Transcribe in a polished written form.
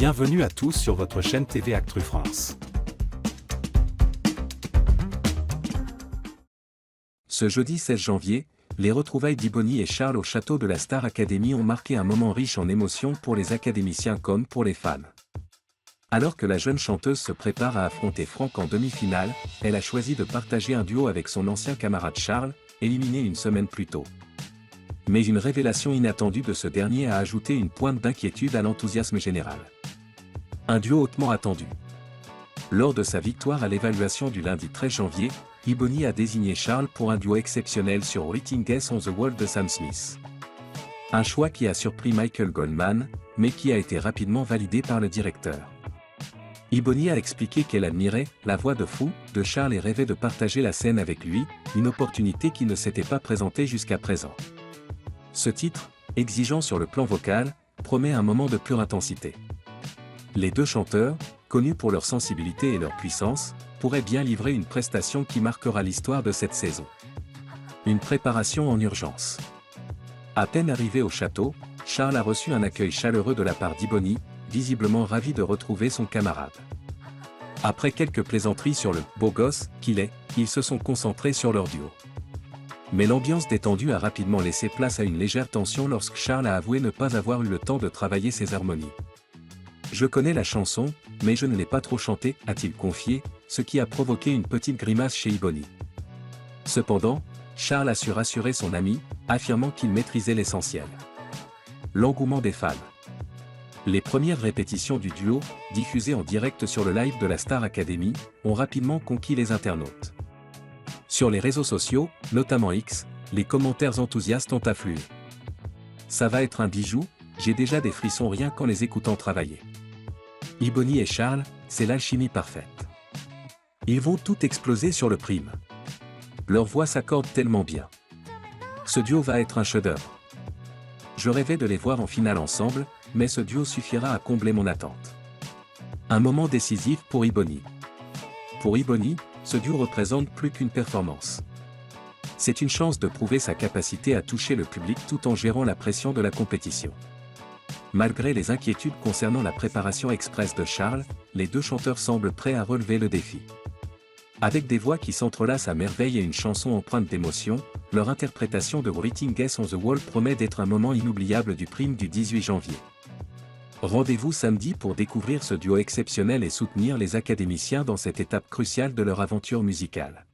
Bienvenue à tous sur votre chaîne TV Actu France. Ce jeudi 16 janvier, les retrouvailles d'Ibony et Charles au château de la Star Academy ont marqué un moment riche en émotions pour les académiciens comme pour les fans. Alors que la jeune chanteuse se prépare à affronter Franck en demi-finale, elle a choisi de partager un duo avec son ancien camarade Charles, éliminé une semaine plus tôt. Mais une révélation inattendue de ce dernier a ajouté une pointe d'inquiétude à l'enthousiasme général. Un duo hautement attendu. Lors de sa victoire à l'évaluation du lundi 13 janvier, Ibony a désigné Charles pour un duo exceptionnel sur Writing on the Wall de Sam Smith. Un choix qui a surpris Michael Goldman, mais qui a été rapidement validé par le directeur. Ibony a expliqué qu'elle admirait la voix de fou de Charles et rêvait de partager la scène avec lui, une opportunité qui ne s'était pas présentée jusqu'à présent. Ce titre, exigeant sur le plan vocal, promet un moment de pure intensité. Les deux chanteurs, connus pour leur sensibilité et leur puissance, pourraient bien livrer une prestation qui marquera l'histoire de cette saison. Une préparation en urgence. À peine arrivé au château, Charles a reçu un accueil chaleureux de la part d'Ibony, visiblement ravi de retrouver son camarade. Après quelques plaisanteries sur le « beau gosse » qu'il est, ils se sont concentrés sur leur duo. Mais l'ambiance détendue a rapidement laissé place à une légère tension lorsque Charles a avoué ne pas avoir eu le temps de travailler ses harmonies. « Je connais la chanson, mais je ne l'ai pas trop chantée », a-t-il confié, ce qui a provoqué une petite grimace chez Ibony. Cependant, Charles a su rassurer son ami, affirmant qu'il maîtrisait l'essentiel. L'engouement des fans. Les premières répétitions du duo, diffusées en direct sur le live de la Star Academy, ont rapidement conquis les internautes. Sur les réseaux sociaux, notamment X, les commentaires enthousiastes ont afflué. « Ça va être un bijou, j'ai déjà des frissons rien qu'en les écoutant travailler. » Ibony et Charles, c'est l'alchimie parfaite. Ils vont tout exploser sur le prime. Leurs voix s'accordent tellement bien. Ce duo va être un chef-d'œuvre. Je rêvais de les voir en finale ensemble, mais ce duo suffira à combler mon attente. Un moment décisif pour Ibony. Pour Ibony, ce duo représente plus qu'une performance. C'est une chance de prouver sa capacité à toucher le public tout en gérant la pression de la compétition. Malgré les inquiétudes concernant la préparation express de Charles, les deux chanteurs semblent prêts à relever le défi. Avec des voix qui s'entrelacent à merveille et une chanson empreinte d'émotion, leur interprétation de Writing on the Wall promet d'être un moment inoubliable du prime du 18 janvier. Rendez-vous samedi pour découvrir ce duo exceptionnel et soutenir les académiciens dans cette étape cruciale de leur aventure musicale.